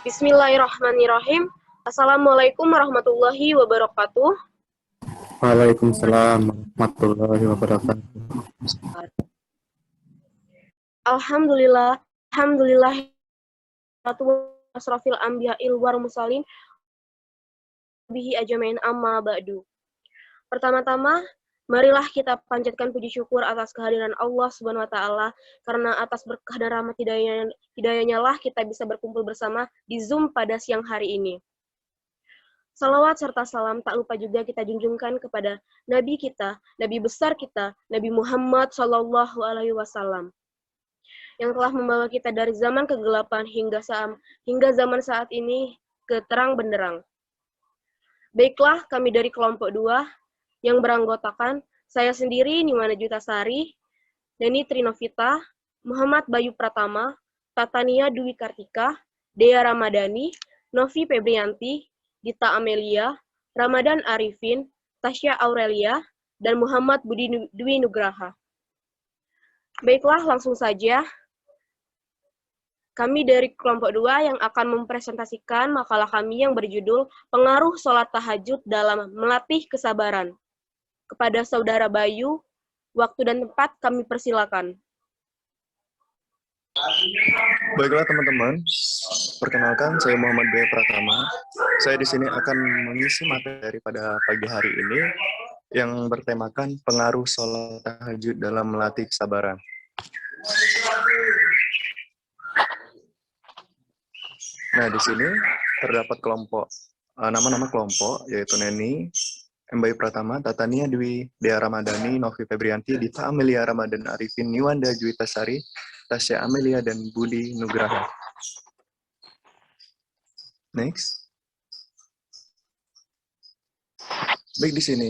Bismillahirrahmanirrahim. Assalamualaikum warahmatullahi wabarakatuh. Waalaikumsalam warahmatullahi wabarakatuh. Alhamdulillah, alhamdulillah asrafil anbiya'il war musalin bihi ajmain amma ba'du. Pertama-tama, marilah kita panjatkan puji syukur atas kehadiran Allah Subhanahu wa taala karena atas berkah dan rahmat hidayahnya lah kita bisa berkumpul bersama di Zoom pada siang hari ini. Salawat serta salam tak lupa juga kita junjungkan kepada Nabi kita, Nabi besar kita, Nabi Muhammad Shallallahu Alaihi Wasallam, yang telah membawa kita dari zaman kegelapan hingga zaman saat ini ke terang benderang. Baiklah, kami dari kelompok 2 yang beranggotakan saya sendiri, Nimana Jutasari, Deni Trinovita, Muhammad Bayu Pratama, Tatania Dwi Kartika, Dea Ramadhani, Novi Febrianti, Dita Amelia, Ramadan Arifin, Tasya Aurelia, dan Muhammad Budi Dwi Nugraha. Baiklah, langsung saja. Kami dari kelompok 2 yang akan mempresentasikan makalah kami yang berjudul Pengaruh Sholat Tahajud dalam Melatih Kesabaran. Kepada Saudara Bayu, waktu dan tempat kami persilakan. Baiklah teman-teman, perkenalkan saya Muhammad Bayu Pratama. Saya di sini akan mengisi materi pada pagi hari ini yang bertemakan pengaruh sholat tahajud dalam melatih kesabaran. Nah, di sini terdapat nama-nama kelompok, yaitu Neni, Bayu Pratama, Tatania Dwi, Dea Ramadhani, Novi Febrianti, Dita Amelia, Ramadan Arifin, Niwanda Juwitasari, Tasya Amelia, dan Budi Nugraha. Next. Baik, di sini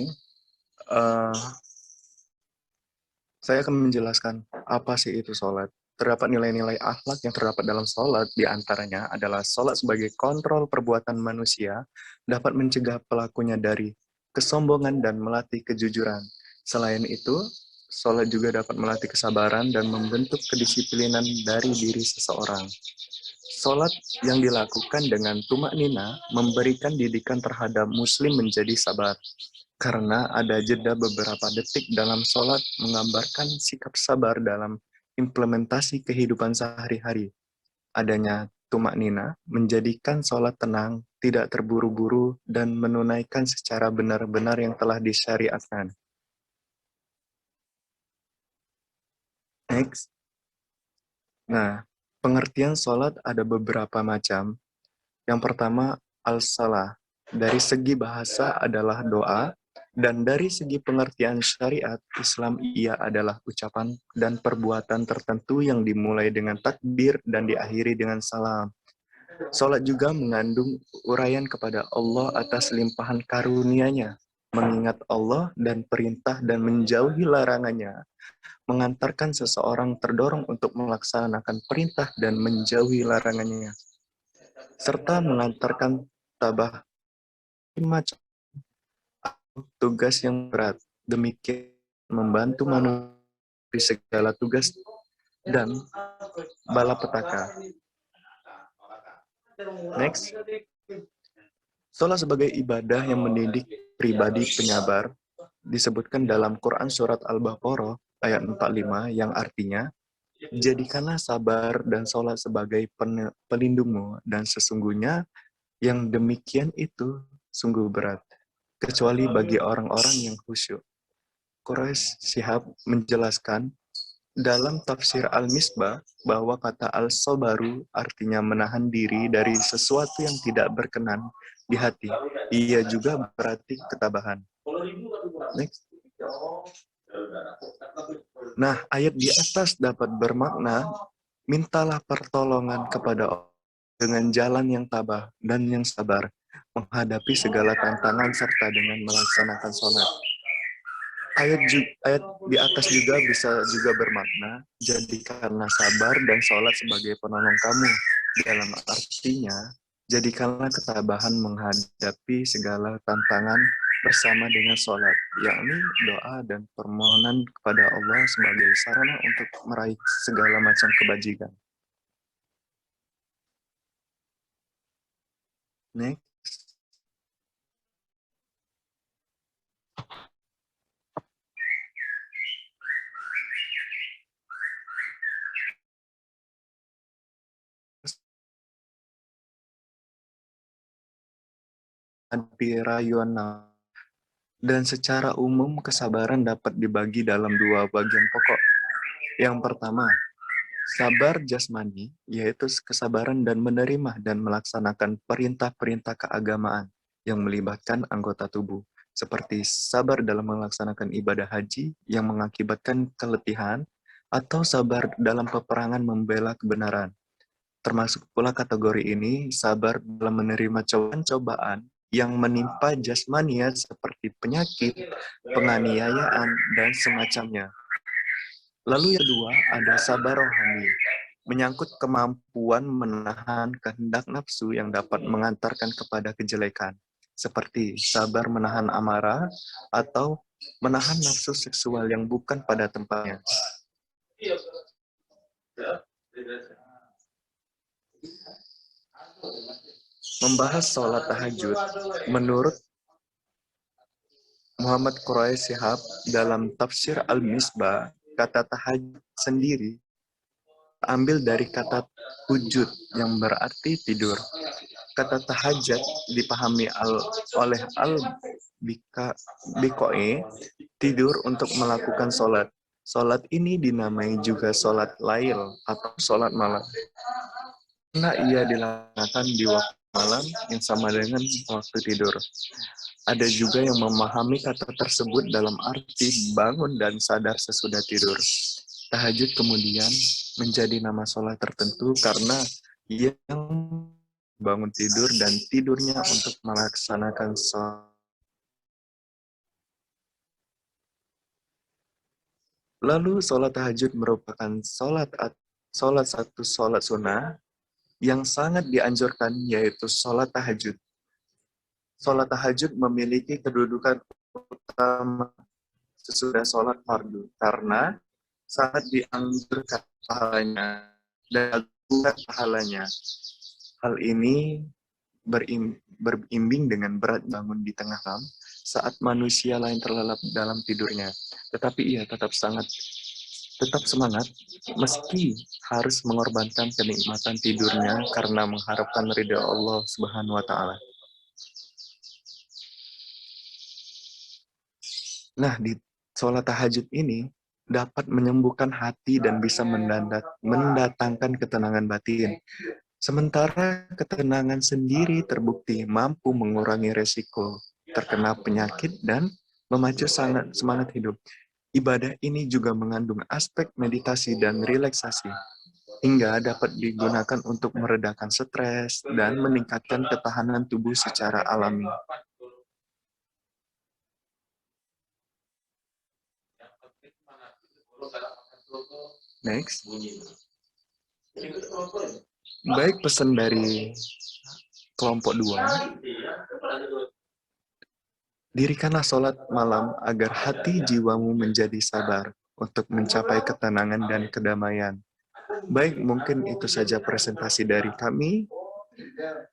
saya akan menjelaskan apa sih itu sholat. Terdapat nilai-nilai akhlak yang terdapat dalam sholat, diantaranya adalah sholat sebagai kontrol perbuatan manusia, dapat mencegah pelakunya dari kesombongan dan melatih kejujuran. Selain itu, sholat juga dapat melatih kesabaran dan membentuk kedisiplinan dari diri seseorang. Sholat yang dilakukan dengan tumak nina memberikan didikan terhadap muslim menjadi sabar. Karena ada jeda beberapa detik dalam sholat menggambarkan sikap sabar dalam implementasi kehidupan sehari-hari. Adanya tumak nina menjadikan sholat tenang, tidak terburu-buru, dan menunaikan secara benar-benar yang telah disyariatkan. Next. Nah, pengertian sholat ada beberapa macam. Yang pertama, al-salah. Dari segi bahasa adalah doa, dan dari segi pengertian syariat Islam ia adalah ucapan dan perbuatan tertentu yang dimulai dengan takbir dan diakhiri dengan salam. Salat juga mengandung uraian kepada Allah atas limpahan karunia-Nya, mengingat Allah dan perintah dan menjauhi larangannya, mengantarkan seseorang terdorong untuk melaksanakan perintah dan menjauhi larangannya, serta mengantarkan tabah macam tugas yang berat. Demikian membantu manusia di segala tugas dan balapetaka. Next. Sholat sebagai ibadah yang mendidik pribadi penyabar disebutkan dalam Quran Surat Al-Baqarah ayat 45 yang artinya, jadikanlah sabar dan sholat sebagai pelindungmu, dan sesungguhnya yang demikian itu sungguh berat, kecuali bagi orang-orang yang khusyuk. Quraish Shihab menjelaskan dalam tafsir Al-Misbah bahwa kata al-sabaru artinya menahan diri dari sesuatu yang tidak berkenan di hati. Ia juga berarti ketabahan. Next. Nah, ayat di atas dapat bermakna, mintalah pertolongan kepada Allah dengan jalan yang tabah dan yang sabar, menghadapi segala tantangan serta dengan melaksanakan sholat. Ayat di atas juga bisa juga bermakna, jadikanlah sabar dan sholat sebagai penolong kamu. Dalam artinya, jadikanlah ketabahan menghadapi segala tantangan bersama dengan sholat, yakni doa dan permohonan kepada Allah sebagai sarana untuk meraih segala macam kebajikan. Next. Rayuan. Dan secara umum kesabaran dapat dibagi dalam dua bagian pokok. Yang pertama, sabar jasmani, yaitu kesabaran dan menerima dan melaksanakan perintah-perintah keagamaan yang melibatkan anggota tubuh, seperti sabar dalam melaksanakan ibadah haji yang mengakibatkan keletihan, atau sabar dalam peperangan membela kebenaran. Termasuk pula kategori ini sabar dalam menerima cobaan-cobaan yang menimpa jasmania seperti penyakit, penganiayaan, dan semacamnya. Lalu yang kedua ada sabar rohani, menyangkut kemampuan menahan kehendak nafsu yang dapat mengantarkan kepada kejelekan, seperti sabar menahan amarah atau menahan nafsu seksual yang bukan pada tempatnya. Membahas sholat tahajud, menurut Muhammad Quraish Shihab dalam tafsir Al-Misbah, kata tahajud sendiri ambil dari kata hujud yang berarti tidur. Kata tahajud dipahami oleh Al-Bikoi, tidur untuk melakukan sholat. Sholat ini dinamai juga sholat lail atau sholat malam. Karena ia dilakukan di waktu malam yang sama dengan waktu tidur. Ada juga yang memahami kata tersebut dalam arti bangun dan sadar sesudah tidur. Tahajud kemudian menjadi nama sholat tertentu karena ia bangun tidur dan tidurnya untuk melaksanakan sholat. Lalu sholat tahajud merupakan sholat sunnah yang sangat dianjurkan, yaitu sholat tahajud. Sholat tahajud memiliki kedudukan utama sesudah sholat fardu, karena sangat dianjurkan pahalanya dan bukan pahalanya. Hal ini berimbing dengan berat bangun di tengah malam saat manusia lain terlelap dalam tidurnya. Tetapi ia tetap semangat meski harus mengorbankan kenikmatan tidurnya karena mengharapkan ridha Allah Subhanahu wa taala. Nah, di sholat tahajud ini dapat menyembuhkan hati dan bisa mendatangkan ketenangan batin. Sementara ketenangan sendiri terbukti mampu mengurangi resiko terkena penyakit dan memacu semangat hidup. Ibadah ini juga mengandung aspek meditasi dan relaksasi, hingga dapat digunakan untuk meredakan stres dan meningkatkan ketahanan tubuh secara alami. Next. Baik pesan dari kelompok 2. Dirikanlah sholat malam agar hati jiwamu menjadi sabar untuk mencapai ketenangan dan kedamaian. Baik, mungkin itu saja presentasi dari kami.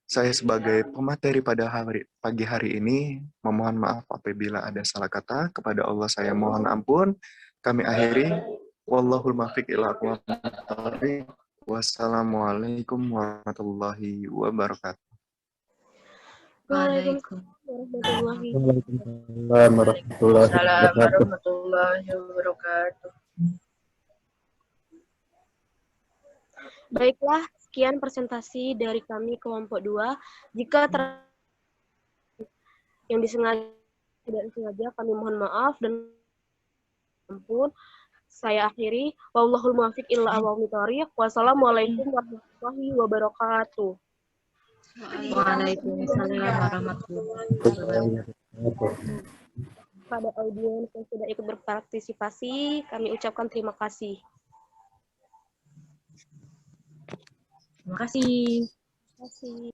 Saya sebagai pemateri pada pagi hari ini, memohon maaf apabila ada salah kata. Kepada Allah saya mohon ampun. Kami akhiri. Wallahul muwaffiq ila aqwamit thoriq. Wassalamualaikum warahmatullahi wabarakatuh. Waalaikumsalam warahmatullahi wabarakatuh. Baiklah, sekian presentasi dari kami kelompok 2. Jika yang disengaja tidak disengaja, kami mohon maaf dan ampun. Saya akhiri. Wallahul muwaffiq ila aqwamit thoriq. Wassalamualaikum warahmatullahi wabarakatuh. Waalaikumsalam warahmatullahi wabarakatuh. Pada audiens yang sudah ikut berpartisipasi, kami ucapkan terima kasih. Terima kasih. Terima kasih.